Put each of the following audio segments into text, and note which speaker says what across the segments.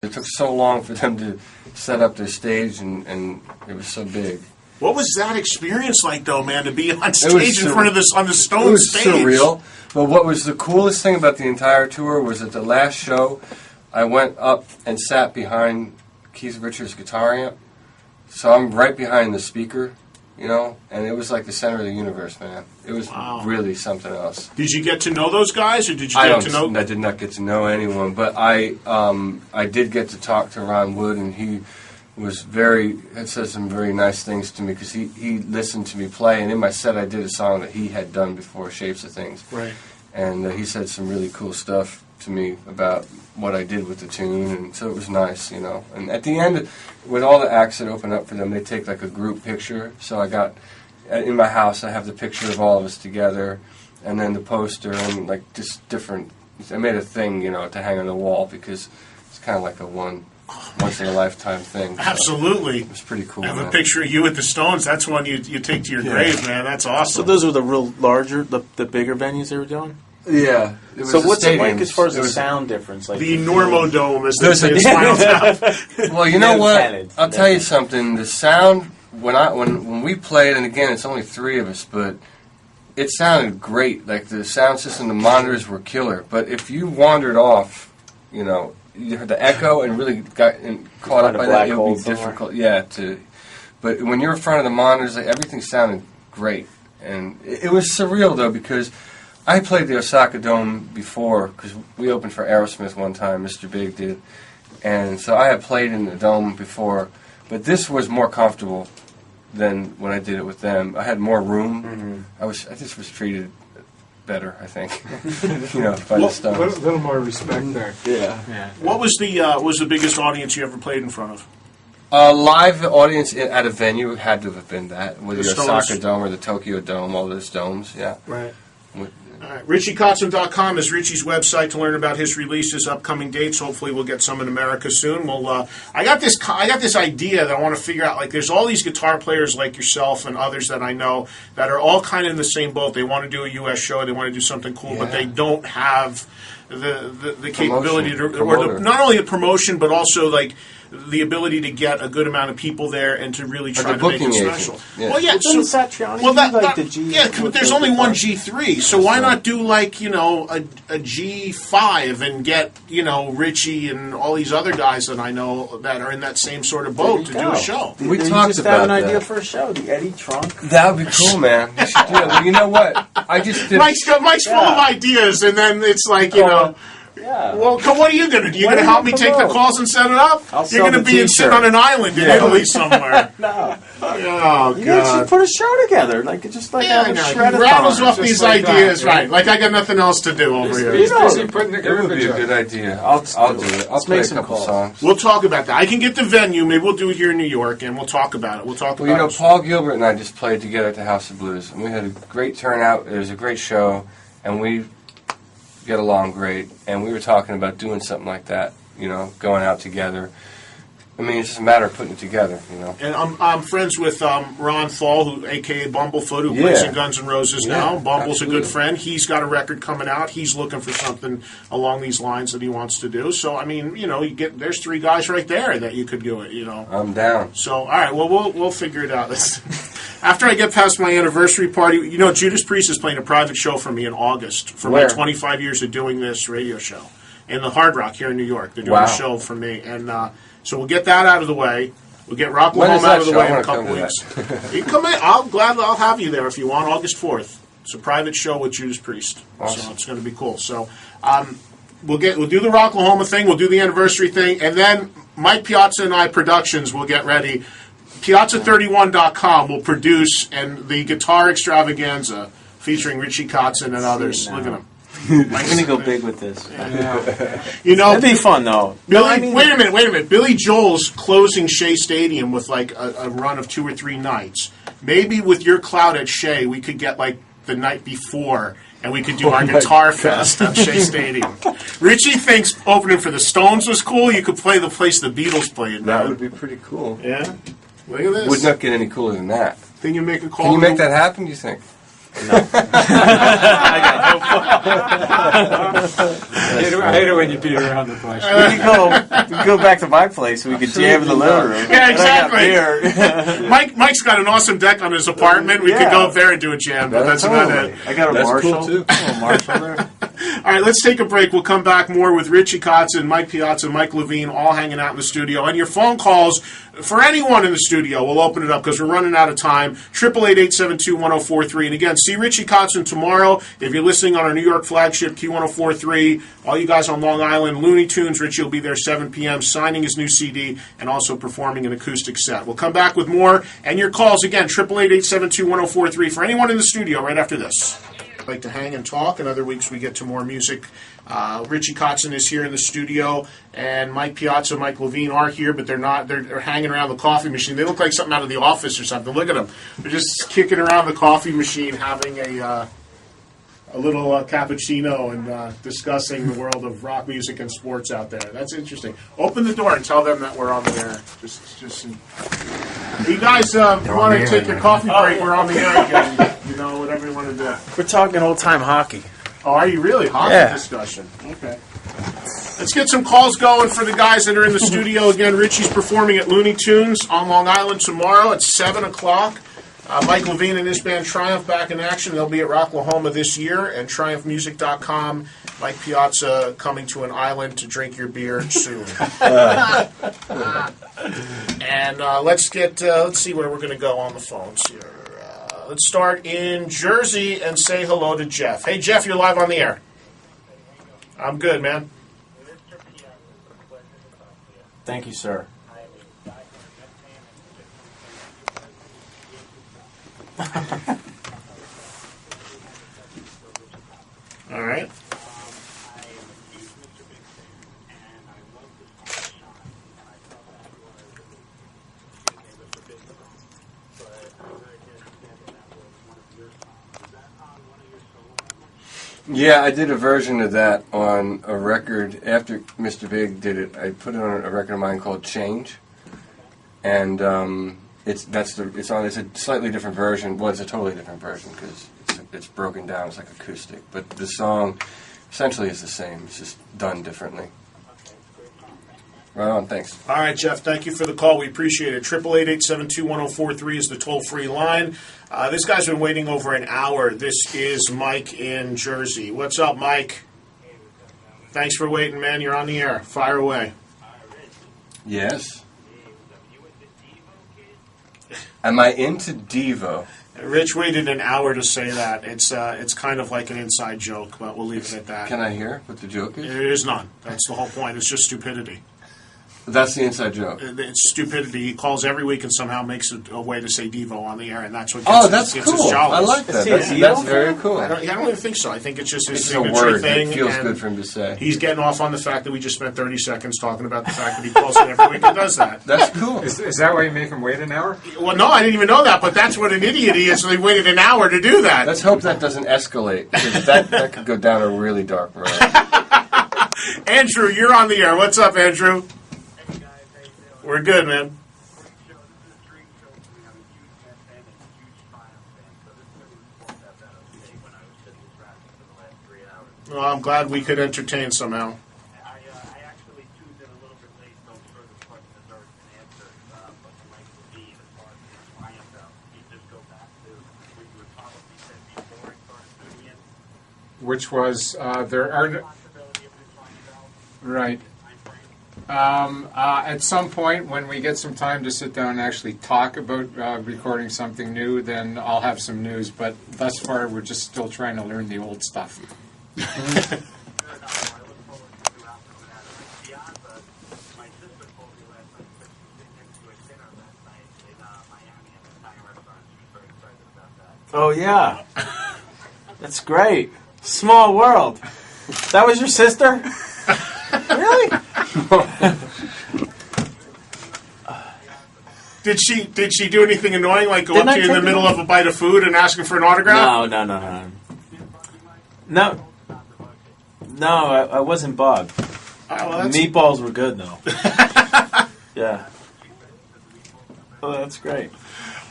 Speaker 1: It took so long for them to set up their stage, and it was so big.
Speaker 2: What was that experience like, though, man, to be on stage in front of this, on the Stones stage?
Speaker 1: It was surreal. But what was the coolest thing about the entire tour was at the last show, I went up and sat behind Keith Richards' guitar amp. So I'm right behind the speaker, and it was like the center of the universe, man. It was really something else.
Speaker 2: Did you get to know those guys, or did you get to know?
Speaker 1: I did not get to know anyone, but I did get to talk to Ron Wood, and he had said some very nice things to me because he listened to me play, and in my set I did a song that he had done before, Shapes of Things.
Speaker 2: Right.
Speaker 1: And he said some really cool stuff to me about what I did with the tune, and so it was nice, And at the end, with all the acts that open up for them, they take like a group picture. So I got, in my house, I have the picture of all of us together, and then the poster, and like just different, I made a thing, to hang on the wall because it's kind of like a once-in-a-lifetime thing. So
Speaker 2: absolutely.
Speaker 1: It was pretty cool.
Speaker 2: I have a picture of you with the Stones. That's one you take to your grave, man. That's awesome.
Speaker 3: So those were the real larger, the bigger venues they were doing?
Speaker 1: Yeah.
Speaker 3: So what's it like as far as the sound difference? Like
Speaker 2: the Normodome, as they say in Spinal Tap.
Speaker 1: Well, you know what? I'll tell you something. The sound, when we played, and again, it's only three of us, but it sounded great. Like the sound system, the monitors were killer. But if you wandered off, you heard the echo and really got caught up by that, it would be difficult. Yeah. But when you're in front of the monitors, like, everything sounded great. And it was surreal, though, because I played the Osaka Dome before, because we opened for Aerosmith one time, Mr. Big did. And so I had played in the Dome before, but this was more comfortable than when I did it with them. I had more room. I just was treated better, I think, by the Stones.
Speaker 4: A little more respect there.
Speaker 1: Yeah.
Speaker 2: What was the biggest audience you ever played in front of?
Speaker 1: Live audience at a venue had to have been that, with the Osaka
Speaker 2: Stones.
Speaker 1: Dome or the Tokyo Dome, all those domes, yeah.
Speaker 2: Right. All right. RichieKotzen.com is Richie's website to learn about his releases, upcoming dates. Hopefully, we'll get some in America soon. I got this idea that I want to figure out. Like, there's all these guitar players like yourself and others that I know that are all kind of in the same boat. They want to do a U.S. show, they want to do something cool, but they don't have the capability to, not only the promotion, but also like the ability to get a good amount of people there and to really try to make it special.
Speaker 1: Yeah.
Speaker 2: Well, yeah.
Speaker 3: Well,
Speaker 2: So, but there's only one G3, so why not do like a G5 and get Richie and all these other guys that I know that are in that same sort of boat to do a show.
Speaker 1: We
Speaker 3: you
Speaker 1: talked
Speaker 3: just
Speaker 1: about
Speaker 3: have an
Speaker 1: that.
Speaker 3: idea for a show, the Eddie Trunk.
Speaker 1: That would be cool, man. You should do it. Well, you know what? I just did.
Speaker 2: Mike's full of ideas, and then it's like
Speaker 3: Yeah.
Speaker 2: Well, what are you going to do? You're going to help me take the calls and set it up? You're going to be sitting on an island in Italy somewhere.
Speaker 3: No.
Speaker 2: Oh,
Speaker 3: You
Speaker 2: God.
Speaker 3: should put a show together, like have a shred
Speaker 2: He rattles off
Speaker 4: Just
Speaker 2: these
Speaker 4: like
Speaker 2: ideas,
Speaker 4: that,
Speaker 2: right? Like I got nothing else to do over here.
Speaker 4: He's busy putting
Speaker 1: It
Speaker 4: together
Speaker 1: would
Speaker 4: the
Speaker 1: be a
Speaker 4: job.
Speaker 1: good idea. I'll do it. I'll play a couple songs.
Speaker 2: We'll talk about that. I can get the venue. Maybe we'll do it here in New York, and we'll talk about it.
Speaker 1: Well, Paul Gilbert and I just played together at the House of Blues, and we had a great turnout. It was a great show, and we get along great. And we were talking about doing something like that, going out together. I mean, it's just a matter of putting it together,
Speaker 2: And I'm friends with Ron Thal, who, a.k.a. Bumblefoot, who plays in Guns N' Roses now. Bumble's a good friend. He's got a record coming out. He's looking for something along these lines that he wants to do. So, I mean, there's three guys right there that you could do it,
Speaker 1: I'm down.
Speaker 2: So, all right, well, we'll figure it out. After I get past my anniversary party, Judas Priest is playing a private show for me in August for my 25 years of doing this radio show in the Hard Rock here in New York. They're doing a show for me, and so we'll get that out of the way. We'll get Rocklahoma out of the way in a couple weeks. You can come in. I'll have you there if you want. August 4th. It's a private show with Judas Priest, so it's going to be cool. So we'll do the Rocklahoma thing. We'll do the anniversary thing, and then Mike Piazza and I Productions will get ready. Piazza31.com will produce and the guitar extravaganza featuring Richie Kotzen and others. Look at him.
Speaker 3: I'm going to go big with this.
Speaker 2: It'd
Speaker 3: be fun, though.
Speaker 2: Billy, wait a minute. Billy Joel's closing Shea Stadium with like a run of 2 or 3 nights. Maybe with your clout at Shea, we could get like the night before, and we could do our Guitar Fest at Shea Stadium. Richie thinks opening for the Stones was cool. You could play the place the Beatles played.
Speaker 1: That would be pretty cool.
Speaker 2: Yeah? Look at this.
Speaker 1: Would not get any cooler than that.
Speaker 2: Then you make a call.
Speaker 1: Can you make that happen, do you think?
Speaker 4: I hate it when you beat around the bush.
Speaker 3: We can go back to my place. We could jam in the living room.
Speaker 2: Yeah, exactly. Mike's got an awesome deck on his apartment. We could go up there and do a jam, but that's about it.
Speaker 3: I got a Marshall.
Speaker 1: Cool too.
Speaker 3: A Marshall there.
Speaker 2: All right, let's take a break. We'll come back more with Richie Kotzen, Mike Piazza, Mike Levine, all hanging out in the studio. And your phone calls for anyone in the studio, we'll open it up because we're running out of time. 888-872-1043. And again, see Richie Kotzen tomorrow. If you're listening on our New York flagship, Q1043, all you guys on Long Island, Looney Tunes, Richie will be there 7 p.m. signing his new CD and also performing an acoustic set. We'll come back with more. And your calls, again, 888-872-1043 for anyone in the studio right after this. Like to hang and talk, and other weeks we get to more music. Richie Kotzen is here in the studio, and Mike Piazza, Mike Levine are here, but they're not. They're hanging around the coffee machine. They look like something out of The Office or something. Look at them. They're just kicking around the coffee machine, having a little cappuccino and discussing the world of rock music and sports out there. That's interesting. Open the door and tell them that we're on the air. Just you guys want to take your coffee break? We're on the air again. You know, whatever you want to do.
Speaker 3: We're talking old-time hockey.
Speaker 2: Oh, are you really? Hockey discussion. Okay. Let's get some calls going for the guys that are in the studio. Again, Richie's performing at Looney Tunes on Long Island tomorrow at 7 o'clock. Mike Levine and his band Triumph back in action. They'll be at Rocklahoma this year. And TriumphMusic.com. Mike Piazza coming to an island to drink your beer soon. And let's see where we're going to go on the phones here. Let's start in Jersey and say hello to Jeff. Hey, Jeff, you're live on the air. I'm good, man.
Speaker 3: Thank you, sir.
Speaker 2: All right.
Speaker 1: Yeah, I did a version of that on a record after Mr. Big did it. I put it on a record of mine called Change, and it's a slightly different version. Well, it's a totally different version because it's broken down. It's like acoustic, but the song essentially is the same. It's just done differently. Right on, thanks.
Speaker 2: All right, Jeff, thank you for the call. We appreciate it. 888-872-1043 is the toll-free line. This guy's been waiting over an hour. This is Mike in Jersey. What's up, Mike? Thanks for waiting, man. You're on the air. Fire away.
Speaker 1: Yes. Am I into Devo?
Speaker 2: Rich waited an hour to say that. It's kind of like an inside joke, but we'll leave it at that.
Speaker 1: Can I hear what the joke is?
Speaker 2: It is none. That's the whole point. It's just stupidity.
Speaker 1: That's the inside joke.
Speaker 2: It's stupidity. He calls every week and somehow makes a way to say Devo on the air, and that's what
Speaker 1: gets
Speaker 2: his
Speaker 1: cool.
Speaker 2: jollies.
Speaker 1: I like that. That's very cool.
Speaker 2: I don't even think so. I think it's just his
Speaker 1: it's
Speaker 2: signature
Speaker 1: a word.
Speaker 2: thing.
Speaker 1: It feels good for him to say.
Speaker 2: He's getting off on the fact that we just spent 30 seconds talking about the fact that he calls it every week and does that.
Speaker 1: That's cool.
Speaker 4: Is that why you make him wait an hour?
Speaker 2: Well, no, I didn't even know that, but that's what an idiot he is, so they waited an hour to do that.
Speaker 1: Let's hope that doesn't escalate, because that could go down a really dark road.
Speaker 2: Andrew, you're on the air. What's up, Andrew? We're good, man. Well, I'm glad we could entertain somehow.
Speaker 5: I actually tuned in a little bit late, so for the question has already been answered. But Mike Levine, as far as the Triumph goes, you just go back to what you had probably said before and started tuning in.
Speaker 4: Which was there are
Speaker 5: Possibility of this finding out.
Speaker 4: right. At some point, when we get some time to sit down and actually talk about recording something new, then I'll have some news. But thus far, we're just still trying to learn the old stuff.
Speaker 5: Good. I look forward to after that. Piazza, my sister told me last night that she was taken to a dinner last night in Miami at the Thai restaurant. She was very excited about that.
Speaker 3: Oh, yeah. That's great. Small world. That was your sister? Really?
Speaker 2: Did she do anything annoying, like go up to you in the middle of a bite of food and ask you for an autograph?
Speaker 3: No, I wasn't bugged. Meatballs were good, though. Yeah. Oh, that's great.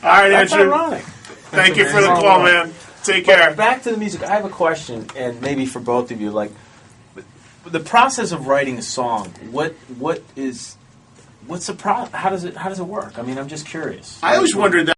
Speaker 2: All right,
Speaker 3: That's
Speaker 2: Andrew.
Speaker 3: ironic.
Speaker 2: Thank you for the call, man. Take care.
Speaker 3: But back to the music. I have a question, and maybe for both of you. Like, the process of writing a song. What's the how does it work? I mean, I'm just curious.
Speaker 2: I always wondered that.